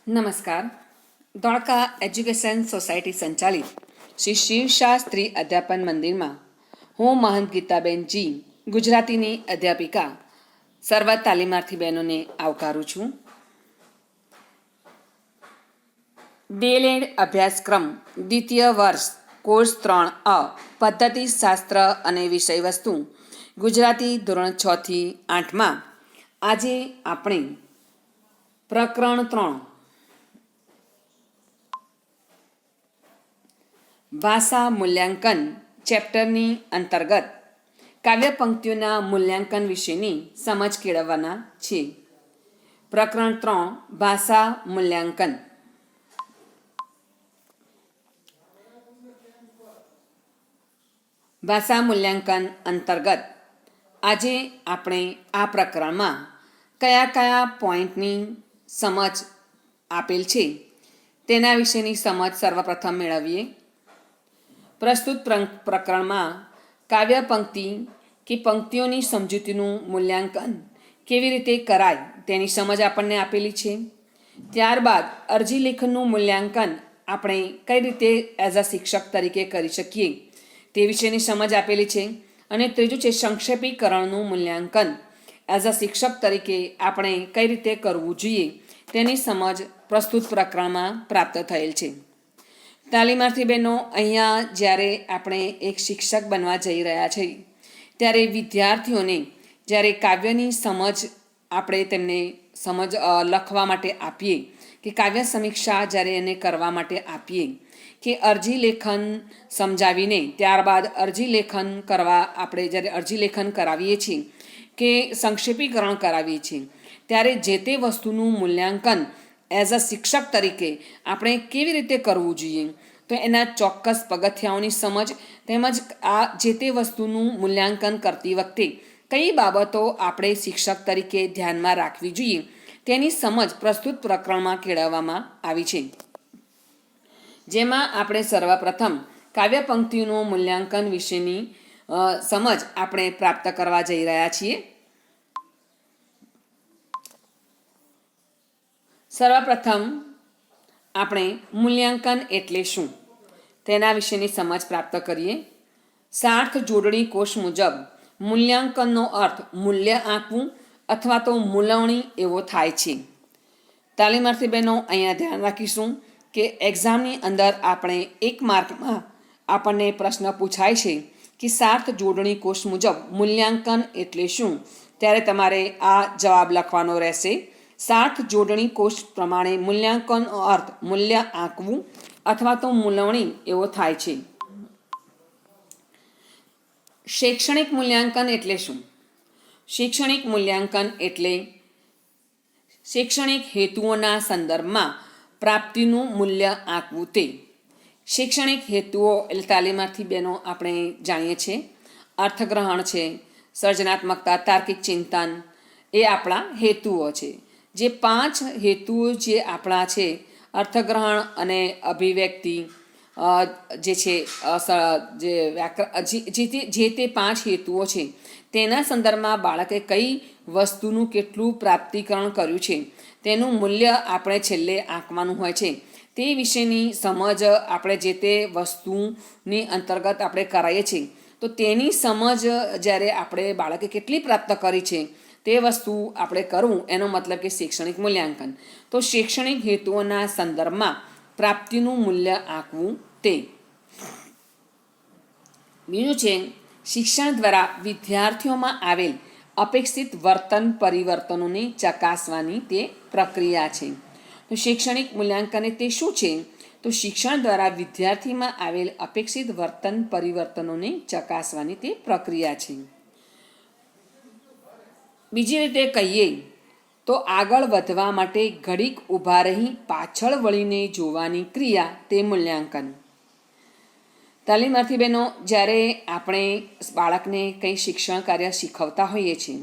નમસ્કાર. Dholka education society સંચાલિત શ્રી શિવશાસ્ત્રી અધ્યાપન મંદિરમાં હું મહંત ગીતાબેન જી, ગુજરાતીની અધ્યાપિકા, સર્વ તાલીમાર્થી બહેનોને આવકારું છું. ડીએલએડ અભ્યાસક્રમ દ્વિતીય વર્ષ કોર્સ 3A પદ્ધતિશાસ્ત્ર અને વિષય વસ્તુ ગુજરાતી ધોરણ 6 થી 8માં આજે આપણે પ્રકરણ 3 ભાષા મૂલ્યાંકન ચેપ્ટરની અંતર્ગત કાવ્ય પંક્તિઓના મૂલ્યાંકન વિશેની સમજ કેળવવાના છે. પ્રકરણ 3 ભાષા મૂલ્યાંકન. ભાષા મૂલ્યાંકન અંતર્ગત આજે આપણે આ પ્રકરણમાં કયા કયા પોઈન્ટની સમજ આપેલ છે તેના વિશેની સમજ સર્વપ્રથમ મેળવીએ. પ્રસ્તુત પ્રકરણમાં કાવ્ય પંક્તિ કે પંક્તિઓની સમજૂતીનું મૂલ્યાંકન કેવી રીતે કરાય તેની સમજ આપણને આપેલી છે. ત્યારબાદ અરજી લેખનનું મૂલ્યાંકન આપણે કઈ રીતે એઝ અ શિક્ષક તરીકે કરી શકીએ તે વિશેની સમજ આપેલી છે. અને ત્રીજું છે સંક્ષેપીકરણનું મૂલ્યાંકન એઝ અ શિક્ષક તરીકે આપણે કઈ રીતે કરવું જોઈએ તેની સમજ પ્રસ્તુત પ્રકરણમાં પ્રાપ્ત થયેલ છે. તાલીમાર્થી બહેનો, અહીંયા જ્યારે આપણે એક શિક્ષક બનવા જઈ રહ્યા છીએ ત્યારે વિદ્યાર્થીઓને જ્યારે કાવ્યની સમજ આપણે તેમને સમજ લખવા માટે આપીએ કે કાવ્ય સમીક્ષા જ્યારે એને કરવા માટે આપીએ કે અરજી લેખન સમજાવીને ત્યારબાદ અરજી લેખન કરવા આપણે જ્યારે અરજી લેખન કરાવીએ છીએ કે સંક્ષેપીકરણ કરાવીએ છીએ ત્યારે જે તે વસ્તુનું મૂલ્યાંકન એઝ અ શિક્ષક તરીકે આપણે કેવી રીતે કરવું જોઈએ તો એના ચોક્કસ પગથિયાઓની સમજ તેમજ આ જે તે વસ્તુનું મૂલ્યાંકન કરતી વખતે કઈ બાબતો આપણે શિક્ષક તરીકે ધ્યાનમાં રાખવી જોઈએ તેની સમજ પ્રસ્તુત પ્રકરણમાં કેળવવામાં આવી છે. જેમાં આપણે સર્વપ્રથમ કાવ્ય પંક્તિઓનું મૂલ્યાંકન વિશેની સમજ આપણે પ્રાપ્ત કરવા જઈ રહ્યા છીએ. સર્વપ્રથમ આપણે મૂલ્યાંકન એટલે શું તેના વિશેની સમજ પ્રાપ્ત કરીએ. સાર્થ જોડણી કોષ મુજબ મૂલ્યાંકનનો અર્થ મૂલ્ય આંકવું અથવા તો મૂલવણી એવો થાય છે. તાલીમાર્થી બહેનો, અહીંયા ધ્યાન રાખીશું કે એક્ઝામની અંદર આપણે 1 માર્કમાં આપણને પ્રશ્ન પૂછાય છે કે સાર્થ જોડણી કોષ મુજબ મૂલ્યાંકન એટલે શું, ત્યારે તમારે આ જવાબ લખવાનો રહેશે. સાર્થ જોડણી કોષ પ્રમાણે મૂલ્યાંકનનો અર્થ મૂલ્ય આંકવું અથવા તો મૂલવણી એવો થાય છે. શૈક્ષણિક મૂલ્યાંકન એટલે શું? શૈક્ષણિક મૂલ્યાંકન એટલે શૈક્ષણિક હેતુઓના સંદર્ભમાં પ્રાપ્તિનું મૂલ્ય આંકવું તે. શૈક્ષણિક હેતુઓ એટલે તાલીમાર્થી બહેનો આપણે જાણીએ છીએ અર્થગ્રહણ છે, સર્જનાત્મકતા, તાર્કિક ચિંતન એ આપણા હેતુઓ છે. જે 5 હેતુઓ જે આપણા છે અર્થગ્રહણ અને અભિવ્યક્તિ જે છે જે તે 5 હેતુઓ છે તેના સંદર્ભમાં બાળકે કઈ વસ્તુનું કેટલું પ્રાપ્તિકરણ કર્યું છે તેનું મૂલ્ય આપણે છેલ્લે આંકવાનું હોય છે. તે વિશેની સમજ આપણે જે તે વસ્તુની અંતર્ગત આપણે કરાવીએ છીએ તો તેની સમજ જ્યારે આપણે બાળકે કેટલી પ્રાપ્ત કરી છે તે વસ્તુ આપણે કરવું એનો મતલબ કે શૈક્ષણિક મૂલ્યાંકન. તો શૈક્ષણિક હેતુઓના સંદર્ભમાં પ્રાપ્તિનું મૂલ્ય આંકવું તે. બીજું છે શિક્ષણ દ્વારા વિદ્યાર્થીઓમાં આવેલ અપેક્ષિત વર્તન પરિવર્તનોને ચકાસવાની તે પ્રક્રિયા છે. તો શૈક્ષણિક મૂલ્યાંકન તે શું છે? તો શિક્ષણ દ્વારા વિદ્યાર્થીમાં આવેલ અપેક્ષિત વર્તન પરિવર્તનોને ચકાસવાની તે પ્રક્રિયા છે. બીજી રીતે કહીએ તો આગળ વધવા માટે ઘડીક ઊભા રહી પાછળ વળીને જોવાની ક્રિયા તે મૂલ્યાંકન. તાલીમાર્થી બહેનો, જ્યારે આપણે બાળકને કંઈ શિક્ષણ કાર્ય શીખવતા હોઈએ છીએ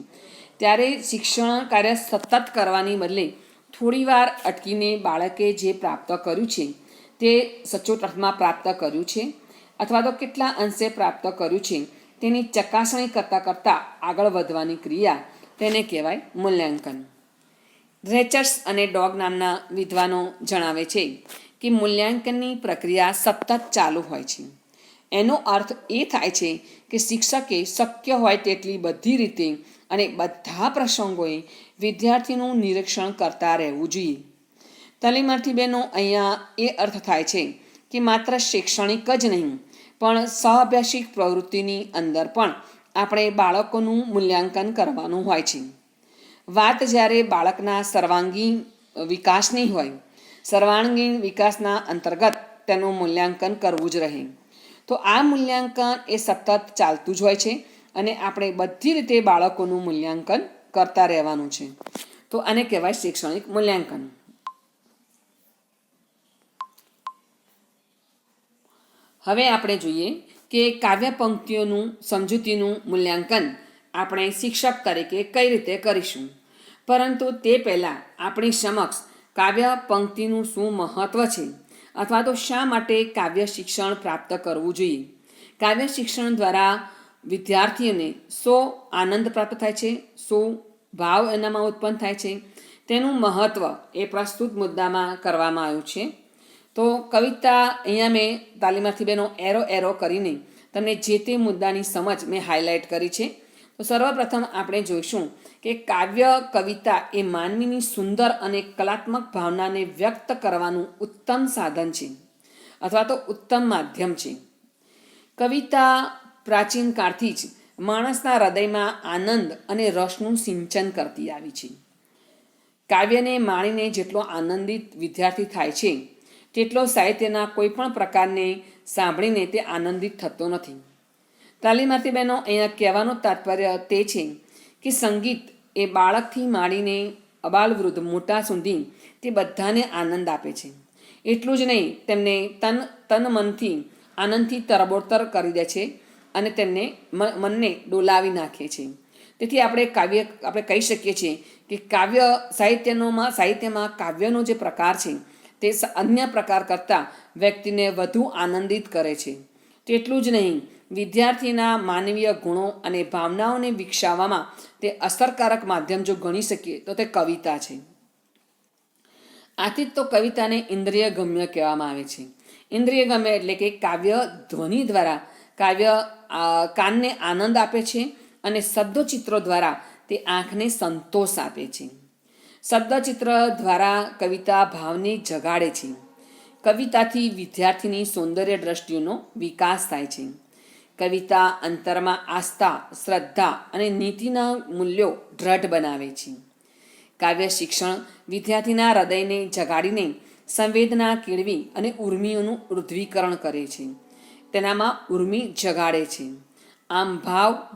ત્યારે શિક્ષણ કાર્ય સતત કરવાની બદલે થોડીવાર અટકીને બાળકે જે પ્રાપ્ત કર્યું છે તે સચોટ અર્થમાં પ્રાપ્ત કર્યું છે અથવા તો કેટલા અંશે પ્રાપ્ત કર્યું છે તેની ચકાસણી કરતાં આગળ વધવાની ક્રિયા તેને કહેવાય મૂલ્યાંકન. રેચર્સ અને ડોગ નામના વિદ્વાનો જણાવે છે કે મૂલ્યાંકનની પ્રક્રિયા સતત ચાલુ હોય છે. એનો અર્થ એ થાય છે કે શિક્ષકે શક્ય હોય તેટલી બધી રીતે અને બધા પ્રસંગોએ વિદ્યાર્થીનું નિરીક્ષણ કરતા રહેવું જોઈએ. તાલીમાર્થી બહેનો, અહીંયા એ અર્થ થાય છે કે માત્ર શૈક્ષણિક જ નહીં પણ સહઅભ્યાસિક પ્રવૃત્તિની અંદર પણ આપણે બાળકોનું મૂલ્યાંકન કરવાનું હોય છે. વાત જ્યારે બાળકના સર્વાંગીણ વિકાસની હોય, સર્વાંગીણ વિકાસના અંતર્ગત તેનું મૂલ્યાંકન કરવું જ રહે. તો આ મૂલ્યાંકન એ સતત ચાલતું જ હોય છે અને આપણે બધી રીતે બાળકોનું મૂલ્યાંકન કરતા રહેવાનું છે. તો આને કહેવાય શૈક્ષણિક મૂલ્યાંકન. હવે આપણે જોઈએ કે કાવ્ય પંક્તિઓનું સમજૂતીનું મૂલ્યાંકન આપણે શિક્ષક તરીકે કઈ રીતે કરીશું. પરંતુ તે પહેલાં આપણી સમક્ષ કાવ્ય પંક્તિનું શું મહત્ત્વ છે અથવા તો શા માટે કાવ્ય શિક્ષણ પ્રાપ્ત કરવું જોઈએ. કાવ્ય શિક્ષણ દ્વારા વિદ્યાર્થીઓને શો આનંદ પ્રાપ્ત થાય છે, શું ભાવ એનામાં ઉત્પન્ન થાય છે, તેનું મહત્ત્વ એ પ્રસ્તુત મુદ્દામાં કરવામાં આવ્યું છે. તો કવિતા અહીંયા મેં તાલીમાર્થી બહેનો એરો કરીને તમને જે તે મુદ્દાની સમજ મેં હાઇલાઇટ કરી છે. તો સર્વપ્રથમ આપણે જોઈશું કે કાવ્ય કવિતા એ માનવીની સુંદર અને કલાત્મક ભાવનાને વ્યક્ત કરવાનું ઉત્તમ સાધન છે અથવા તો ઉત્તમ માધ્યમ છે. કવિતા પ્રાચીન કાળથી જ માણસના હૃદયમાં આનંદ અને રસનું સિંચન કરતી આવી છે. કાવ્યને માણીને જેટલો આનંદિત વિદ્યાર્થી થાય છે તેટલો સાહિત્યના કોઈ પણ પ્રકારને સાંભળીને તે આનંદિત થતો નથી. તાલીમાર્થી બહેનો, અહીંયા કહેવાનું તાત્પર્ય તે છે કે સંગીત એ બાળકથી માંડીને અબાલવૃદ્ધ મોટા સુધી તે બધાને આનંદ આપે છે. એટલું જ નહીં, તેમને તન મનથી આનંદથી તરબોળતર કરી દે છે અને તેમને મનને ડોલાવી નાખે છે. તેથી આપણે કહી શકીએ છીએ કે કાવ્ય સાહિત્યમાં કાવ્યનો જે પ્રકાર છે તે અન્ય પ્રકાર કરતાં વ્યક્તિને વધુ આનંદિત કરે છે. તેટલું જ નહીં, વિદ્યાર્થીના માનવીય ગુણો અને ભાવનાઓને વિકસાવવામાં તે અસરકારક માધ્યમ જો ગણી શકીએ તો તે કવિતા છે. આથી જ તો કવિતાને ઇન્દ્રિય ગમ્ય કહેવામાં આવે છે. ઇન્દ્રિય ગમ્ય એટલે કે કાવ્ય ધ્વનિ દ્વારા કાવ્ય કાનને આનંદ આપે છે અને શબ્દચિત્રો દ્વારા તે આંખને સંતોષ આપે છે. શબ્દચિત્ર દ્વારા કવિતા ભાવને જગાડે છે. કવિતાથી વિદ્યાર્થીની સૌંદર્ય દ્રષ્ટિનો વિકાસ થાય છે. કવિતા અંતરમાં આસ્થા, શ્રદ્ધા અને નીતિના મૂલ્યો દ્રઢ બનાવે છે. કાવ્ય શિક્ષણ વિદ્યાર્થીના હૃદયને જગાડીને સંવેદના કેળવી અને ઉર્મિઓનું ઉર્ધ્વીકરણ કરે છે. તેનામાં ઉર્મિ જગાડે છે. આમ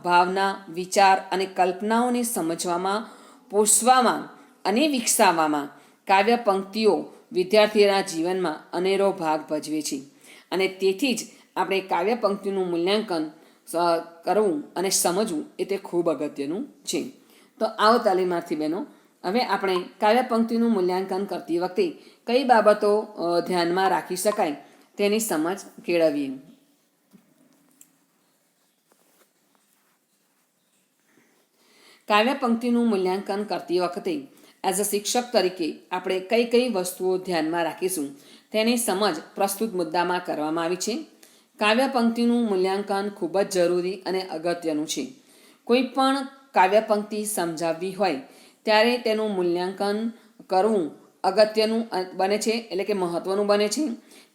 ભાવના, વિચાર અને કલ્પનાઓને સમજવામાં, પોષવામાં અને વિકસાવવામાં કાવ્ય પંક્તિઓ વિદ્યાર્થીઓના જીવનમાં અનેરો ભાગ ભજવે છે. અને તેથી જ આપણે કાવ્ય પંક્તિનું મૂલ્યાંકન કરવું અને સમજવું એ તે ખૂબ અગત્યનું છે. તો આવો તાલીમાર્થી બહેનો, હવે આપણે કાવ્ય પંક્તિનું મૂલ્યાંકન કરતી વખતે કઈ બાબતો ધ્યાનમાં રાખી શકાય તેની સમજ કેળવીએ. કાવ્ય પંક્તિનું મૂલ્યાંકન કરતી વખતે એઝ અ શિક્ષક તરીકે આપણે કઈ વસ્તુઓ ધ્યાનમાં રાખીશું તેની સમજ પ્રસ્તુત મુદ્દામાં કરવામાં આવી છે. કાવ્ય પંક્તિનું મૂલ્યાંકન ખૂબ જ જરૂરી અને અગત્યનું છે. કોઈ પણ કાવ્ય પંક્તિ સમજાવવી હોય ત્યારે તેનું મૂલ્યાંકન કરવું અગત્યનું બને છે, એટલે કે મહત્ત્વનું બને છે.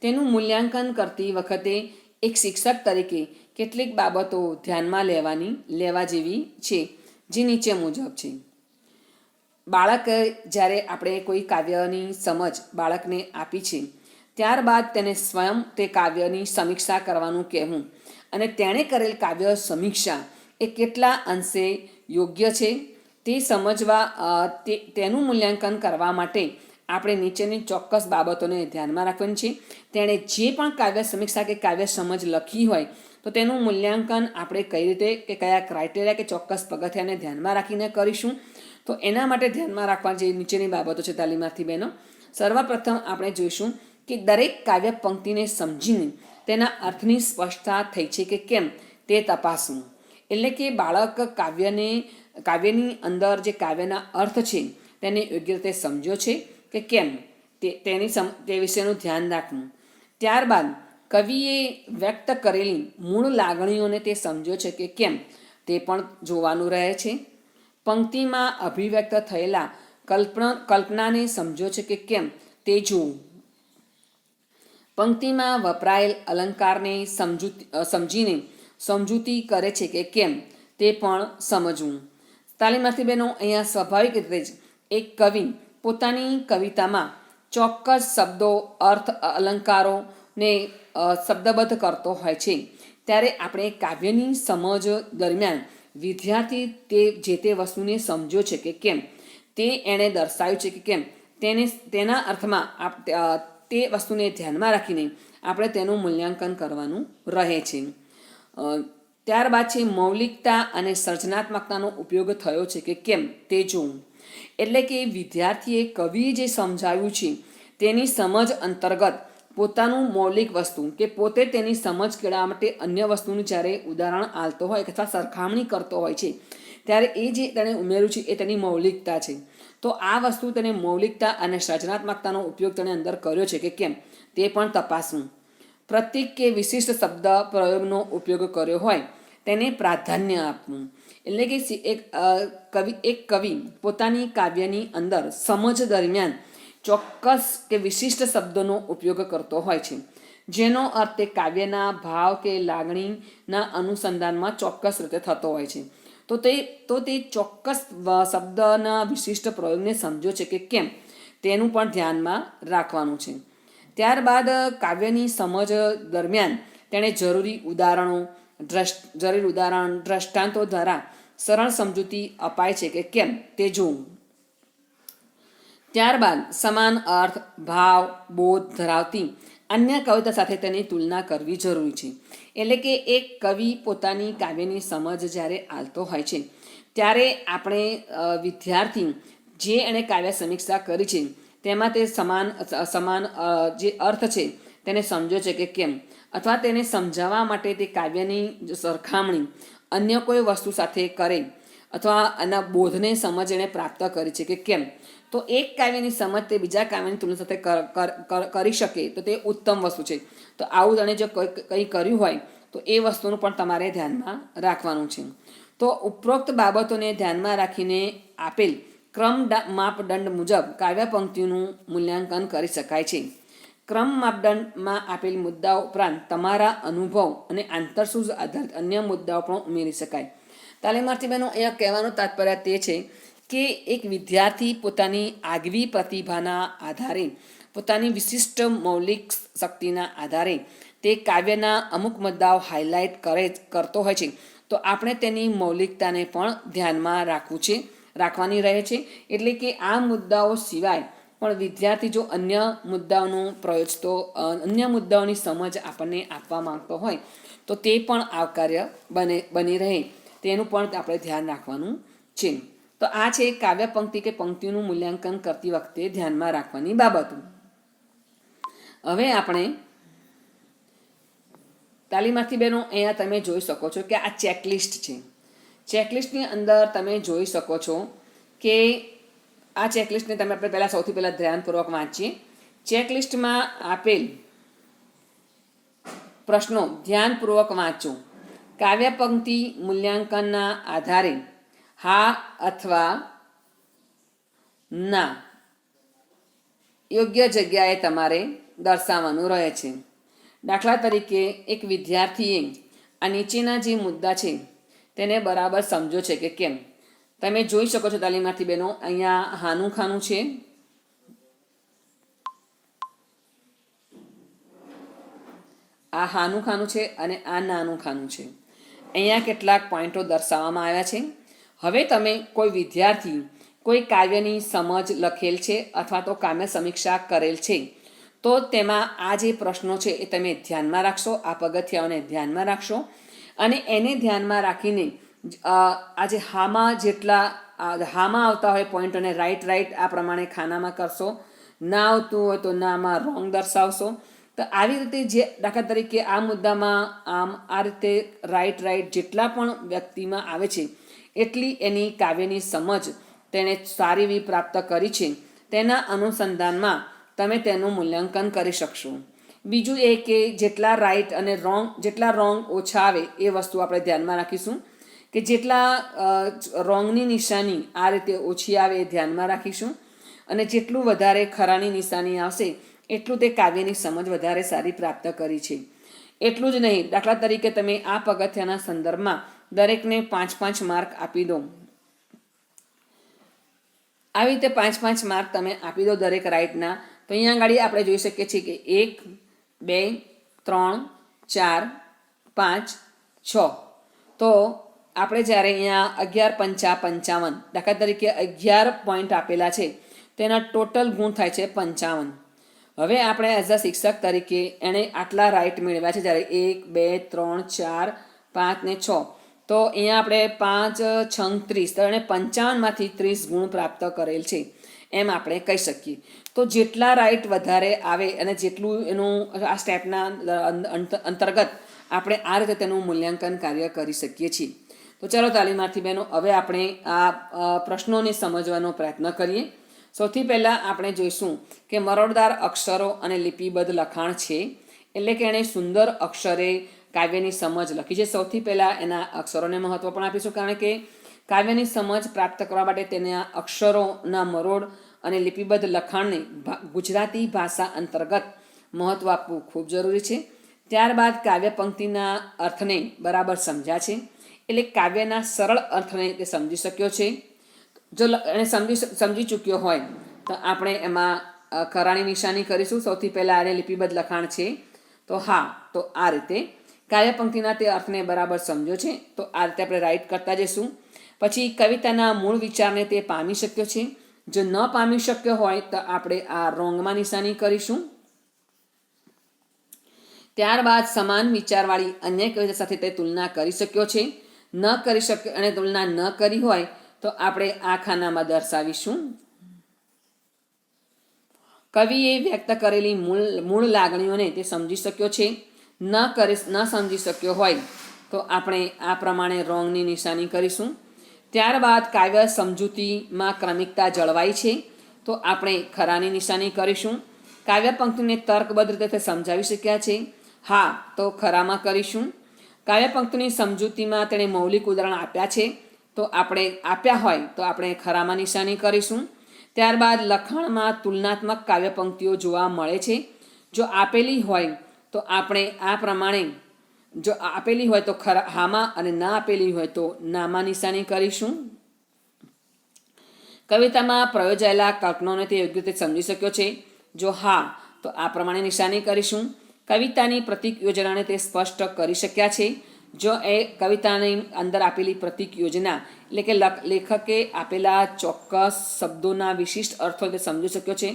તેનું મૂલ્યાંકન કરતી વખતે એક શિક્ષક તરીકે કેટલીક બાબતો ધ્યાનમાં લેવા જેવી છે, જે નીચે મુજબ છે. બાળક જ્યારે આપણે કોઈ કાવ્યની સમજ બાળકને આપી છે ત્યારબાદ તેને સ્વયં તે કાવ્યની સમીક્ષા કરવાનું કહેવું અને તેણે કરેલ કાવ્ય સમીક્ષા એ કેટલા અંશે યોગ્ય છે તે સમજવા તેનું મૂલ્યાંકન કરવા માટે આપણે નીચેની ચોક્કસ બાબતોને ધ્યાનમાં રાખવાની છે. તેણે જે પણ કાવ્ય સમીક્ષા કે કાવ્ય સમજ લખી હોય તો તેનું મૂલ્યાંકન આપણે કઈ રીતે કે કયા ક્રાઇટેરિયા કે ચોક્કસ પગથિયાને ધ્યાનમાં રાખીને કરીશું. તો એના માટે ધ્યાનમાં રાખવા જે નીચેની બાબતો છે તાલીમાર્થી બહેનો. સર્વપ્રથમ આપણે જોઈશું કે દરેક કાવ્ય પંક્તિને સમજીને તેના અર્થની સ્પષ્ટતા થઈ છે કે કેમ તે તપાસવું. એટલે કે બાળક કાવ્યની અંદર જે કાવ્યના અર્થ છે તેને યોગ્ય રીતે સમજ્યો છે કે કેમ તે વિશેનું ધ્યાન રાખવું. ત્યારબાદ કવિએ વ્યક્ત કરેલી મૂળ લાગણીઓને તે સમજ્યો છે કે કેમ તે પણ જોવાનું રહે છે. પંક્તિમાં અભિવ્યક્ત થયેલા કલ્પનાને સમજ્યો છે કે કેમ તે જોવું. પંક્તિમાં વપરાયેલ અલંકારને સમજીને સમજૂતી કરે છે કે કેમ તે પણ સમજવું. તાલીમાર્થી બહેનો, અહીંયા સ્વાભાવિક રીતે જ એક કવિ પોતાની કવિતામાં ચોક્કસ શબ્દો, અર્થ, અલંકારોને શબ્દબદ્ધ કરતો હોય છે. ત્યારે આપણે કાવ્યની સમજ દરમિયાન વિદ્યાર્થી જે તે વસ્તુને સમજ્યો છે કે કેમ, તે એણે દર્શાવ્યું છે કે કેમ, તેના અર્થમાં તે વસ્તુને ધ્યાનમાં રાખીને આપણે તેનું મૂલ્યાંકન કરવાનું રહે છે. ત્યારબાદ છે મૌલિકતા અને સર્જનાત્મકતાનો ઉપયોગ થયો છે કે કેમ તે જોવું. એટલે કે વિદ્યાર્થીએ કવિએ જે સમજાવ્યું છે તેની સમજ અંતર્ગત પોતાનું મૌલિક વસ્તુ કે પોતે તેની સમજ કેળવવા માટે અન્ય વસ્તુનું જ્યારે ઉદાહરણ આપતો હોય અથવા સરખામણી કરતો હોય છે ત્યારે એ જે તેણે ઉમેર્યું છે એ તેની મૌલિકતા છે. તો આ વસ્તુ તેને મૌલિકતા અને સર્જનાત્મકતાનો ઉપયોગ તેણે અંદર કર્યો છે કે કેમ તે પણ તપાસવું. પ્રતીક કે વિશિષ્ટ શબ્દ પ્રયોગનો ઉપયોગ કર્યો હોય તેને પ્રાધાન્ય આપવું. એટલે કે એક કવિ પોતાની કાવ્યની અંદર સમજ દરમિયાન ચોક્કસ કે વિશિષ્ટ શબ્દોનો ઉપયોગ કરતો હોય છે, જેનો અર્થ તે કાવ્યના ભાવ કે લાગણીના અનુસંધાનમાં ચોક્કસ રીતે થતો હોય છે. તો તે ચોક્કસ શબ્દના વિશિષ્ટ પ્રયોગને સમજો છે કે કેમ તેનું પણ ધ્યાનમાં રાખવાનું છે. ત્યારબાદ કાવ્યની સમજ દરમિયાન તેણે જરૂરી ઉદાહરણ, દ્રષ્ટાંતો દ્વારા સરળ સમજૂતી અપાય છે કે કેમ તે જોવું. ત્યારબાદ સમાન અર્થ, ભાવ, બોધ ધરાવતી અન્ય કવિતા સાથે તેની તુલના કરવી જરૂરી છે. એટલે કે એક કવિ પોતાની કાવ્યની સમજ જ્યારે આલતો હોય છે ત્યારે આપણે વિદ્યાર્થી જે એણે કાવ્ય સમીક્ષા કરી છે તેમાં તે સમાન જે અર્થ છે તેને સમજો છે કે કેમ, અથવા તેને સમજાવવા માટે તે કાવ્યની સરખામણી અન્ય કોઈ વસ્તુ સાથે કરે અથવા એના બોધને સમજ એણે પ્રાપ્ત કરી છે કે કેમ. તો એક કાવ્યની સમજ તે બીજા કાવ્યની તુલના સાથે કરી શકે તો તે ઉત્તમ વસ્તુ છે. તો આવું તેણે જો કંઈ કર્યું હોય તો એ વસ્તુનું પણ તમારે ધ્યાનમાં રાખવાનું છે. તો ઉપરોક્ત બાબતોને ધ્યાનમાં રાખીને આપેલ ક્રમ માપદંડ મુજબ કાવ્ય પંક્તિનું મૂલ્યાંકન કરી શકાય છે. ક્રમ માપદંડમાં આપેલ મુદ્દાઓ ઉપરાંત તમારા અનુભવ અને આંતરસૂઝ આધારિત અન્ય મુદ્દાઓ પણ ઉમેરી શકાય. તાલીમાર્થી બહેનો, અહીંયા કહેવાનું તાત્પર્ય તે છે કે એક વિદ્યાર્થી પોતાની આગવી પ્રતિભાના આધારે, પોતાની વિશિષ્ટ મૌલિક શક્તિના આધારે તે કાવ્યના અમુક મુદ્દાઓ હાઇલાઇટ કરતો હોય છે. તો આપણે તેની મૌલિકતાને પણ ધ્યાનમાં રાખવાની રહે છે. એટલે કે આ મુદ્દાઓ સિવાય પણ વિદ્યાર્થી જો અન્ય મુદ્દાઓની સમજ આપણને આપવા માંગતો હોય તો તે પણ આવકાર્ય બની રહે તેનું પણ આપણે ધ્યાન રાખવાનું છે. તો આ છે કાવ્ય પંક્તિ કે પંક્તિનું મૂલ્યાંકન કરતી વખતે ધ્યાનમાં રાખવાની બાબતો. હવે આપણે તાલીમાર્થી બહેનો, અહીંયા તમે જોઈ શકો છો કે આ ચેકલિસ્ટ છે. ચેકલિસ્ટની અંદર તમે જોઈ શકો છો કે આ ચેકલિસ્ટને આપણે પહેલાં સૌથી પહેલાં ધ્યાનપૂર્વક વાંચીએ. ચેકલિસ્ટમાં આપેલ પ્રશ્નો ધ્યાનપૂર્વક વાંચો. કાવ્ય પંક્તિ મૂલ્યાંકનના આધારે હા અથવા ના યોગ્ય જગ્યાએ તમારે દર્શાવવાનું રહે છે. દાખલા તરીકે એક વિદ્યાર્થીએ આ નીચેના જે મુદ્દા છે તેને બરાબર સમજો છે કે કેમ. તમે જોઈ શકો છો તાલીમાર્થી બહેનો, અહીંયા હાનું ખાનું છે, આ હાનું ખાનું છે અને આ નાનું ખાનું છે. અહીંયા કેટલાક પોઈન્ટો દર્શાવવામાં આવ્યા છે. હવે તમે કોઈ વિદ્યાર્થી કોઈ કાવ્યની સમજ લખેલ છે અથવા તો કાવ્ય સમીક્ષા કરેલ છે તો તેમાં આ જે પ્રશ્નો છે એ તમે ધ્યાનમાં રાખશો, આ પગથિયાઓને ધ્યાનમાં રાખશો અને એને ધ્યાનમાં રાખીને આજે હામાં આવતા હોય પોઈન્ટોને રાઈટ આ પ્રમાણે ખાનામાં કરશો. ના આવતું હોય તો નામાં રોંગ દર્શાવશો. તો આવી રીતે જે દાખલા તરીકે આ મુદ્દામાં આ રીતે રાઈટ જેટલા પણ વ્યક્તિમાં આવે છે એટલી એની કાવ્યની સમજ તેણે સારી એવી પ્રાપ્ત કરી છે તેના અનુસંધાનમાં તમે તેનું મૂલ્યાંકન કરી શકશો. બીજું એ કે જેટલા રાઈટ અને જેટલા રોંગ ઓછા આવે એ વસ્તુ આપણે ધ્યાનમાં રાખીશું, કે જેટલા રોંગની નિશાની આ રીતે ઓછી આવે એ ધ્યાનમાં રાખીશું, અને જેટલું વધારે ખરાની નિશાની આવશે એટલું તે કાવ્યની સમજ વધારે સારી પ્રાપ્ત કરી છે. એટલું જ નહીં, દાખલા તરીકે તમે આ પગથિયાના સંદર્ભમાં દરેકને 5-5 માર્ક આપી દો. આવી રીતે 5-5 માર્ક તમે આપી દો દરેક રાઈટના, તો અહીંયા આગળ આપણે જોઈ શકીએ છીએ કે 1, 2, 3, 4, 5, 6. તો આપણે જ્યારે અહીંયા 11 5 55 દાખલા તરીકે 11 પોઈન્ટ આપેલા છે તેના ટોટલ ગુણ થાય છે 55. હવે આપણે એઝ અ શિક્ષક તરીકે એણે આટલા રાઈટ મેળવ્યા છે, જ્યારે 1, 2, 3, 4, 5 ને 6, તો અહીંયા આપણે 5, 6, 30, તો એણે 55માંથી 30 ગુણ પ્રાપ્ત કરેલ છે એમ આપણે કહી શકીએ. તો જેટલા રાઈટ વધારે આવે અને જેટલું એનું આ સ્ટેપના અંતર્ગત આપણે આ રીતે તેનું મૂલ્યાંકન કાર્ય કરી શકીએ છીએ. તો ચાલો તાલીમાર્થી બહેનો, હવે આપણે આ પ્રશ્નોને સમજવાનો પ્રયત્ન કરીએ. સૌથી પહેલાં આપણે જોઈશું કે મરોડદાર અક્ષરો અને લિપિબદ્ધ લખાણ છે, એટલે કે એણે સુંદર અક્ષરે કાવ્યની સમજ લખી છે. સૌથી પહેલાં એના અક્ષરોને મહત્ત્વ પણ આપીશું, કારણ કે કાવ્યની સમજ પ્રાપ્ત કરવા માટે તેના અક્ષરોના મરોડ અને લિપિબદ્ધ લખાણને ગુજરાતી ભાષા અંતર્ગત મહત્ત્વ આપવું ખૂબ જરૂરી છે. ત્યારબાદ કાવ્ય પંક્તિના અર્થને બરાબર સમજ્યા છે, એટલે કાવ્યના સરળ અર્થને તે સમજી શક્યો છે. જો એને સમજી ચૂક્યો હોય તો આપણે એમાં ખરાની નિશાની કરીશું. સૌથી પહેલાં આને લિપિબદ્ધ લખાણ છે, તો હા, તો આ રીતે કાવ્ય પંક્તિના તે અર્થને બરાબર સમજ્યો છે, તો આ રીતે આપણે રાઈટ કરતા જઈશું. પછી કવિતાના મૂળ વિચારને તે પામી શક્યો છે. જો ન પામી શક્યો હોય તો આપણે આ રોંગમાં નિશાની કરીશું. ત્યારબાદ સમાન વિચારવાળી અન્ય કવિતા સાથે તે તુલના કરી શક્યો છે. ન કરી શક્યો અને તુલના ન કરી હોય તો આપણે આ ખાનામાં દર્શાવીશું. કવિએ વ્યક્ત કરેલી મૂળ લાગણીઓને તે સમજી શક્યો છે. ન સમજી શક્યો હોય તો આપણે આ પ્રમાણે રોંગની નિશાની કરીશું. ત્યારબાદ કાવ્ય સમજૂતીમાં ક્રમિકતા જળવાઈ છે, તો આપણે ખરાની નિશાની કરીશું. કાવ્ય પંક્તિને તર્કબદ્ધ રીતે સમજાવી શક્યા છે, હા, તો ખરામાં કરીશું. કાવ્ય પંક્તિની સમજૂતીમાં તેણે મૌલિક ઉદાહરણ આપ્યા છે, તો આપણે આપ્યા હોય તો આપણે ખરામાં નિશાની કરીશું. ત્યારબાદ લખાણમાં તુલનાત્મક કાવ્ય પંક્તિઓ જોવા મળે છે. જો આપેલી હોય તો આપણે આ પ્રમાણે, જો આપેલી હોય તો હામાં અને ના આપેલી હોય તો નામાં નિશાની કરીશું. કવિતામાં પ્રયોજાયેલા કલ્પનાઓને તે યોગ્ય રીતે સમજી શક્યો છે. જો હા, તો આ પ્રમાણે નિશાની કરીશું. કવિતાની પ્રતીક યોજનાને તે સ્પષ્ટ કરી શક્યા છે. જો એ કવિતાની અંદર આપેલી પ્રતીક યોજના એટલે કે લેખકે આપેલા ચોક્કસ શબ્દોના વિશિષ્ટ અર્થો તે સમજી શક્યો છે,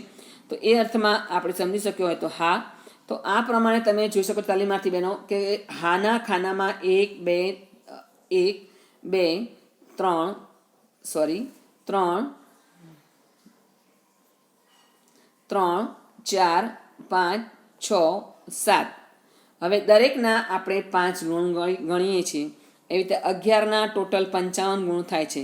તો એ અર્થમાં આપણે સમજી શક્યો હોય તો હા. તો આ પ્રમાણે તમે જોઈ શકો તાલીમાર્થી બહેનો કે હાના ખાનામાં 1, 2, 3, 4, 5, 6, 7. હવે દરેકના આપણે 5 ગુણ ગણીએ છીએ. એવી રીતે 11ના ટોટલ 55 ગુણ થાય છે.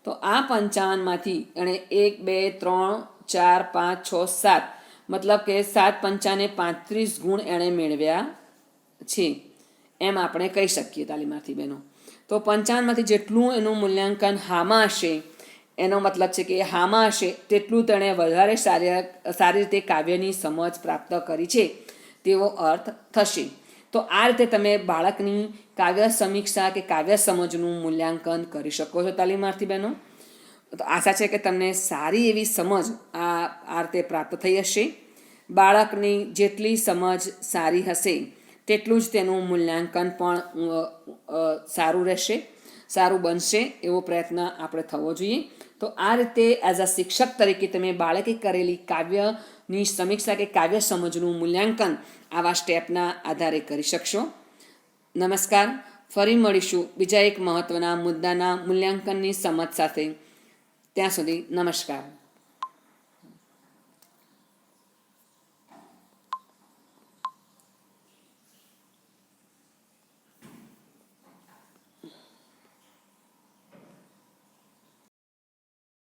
તો આ 55માંથી એણે 1, 2, 3, 4, 5, 6, 7, મતલબ કે 7 પંચાને 35 ગુણ એણે મેળવ્યા છે એમ આપણે કહી શકીએ તાલીમાર્થી બહેનો. તો 55માંથી જેટલું એનું મૂલ્યાંકન હામાં હશે, એનો મતલબ છે કે હામાં હશે તેટલું તેણે વધારે સારી રીતે કાવ્યની સમજ પ્રાપ્ત કરી છે તેવો અર્થ થશે. તો આ રીતે તમે બાળકની કાવ્ય સમીક્ષા કે કાવ્ય સમજનું મૂલ્યાંકન કરી શકો છો તાલીમાર્થી બહેનો. તો આશા છે કે તમને સારી એવી સમજ આ રીતે પ્રાપ્ત થઈ હશે. બાળકની જેટલી સમજ સારી હશે તેટલું જ તેનું મૂલ્યાંકન પણ સારું રહેશે, સારું બનશે, એવો પ્રયત્ન આપણે થવો જોઈએ. તો આ રીતે એઝ અ શિક્ષક તરીકે તમે બાળકે કરેલી કાવ્યની સમીક્ષા કે કાવ્ય સમજનું મૂલ્યાંકન આવા સ્ટેપના આધારે કરી શકશો. નમસ્કાર, ફરી મળીશું બીજા એક મહત્ત્વના મુદ્દાના મૂલ્યાંકનની સમજ સાથે. ત્યાં સુધી નમસ્કાર.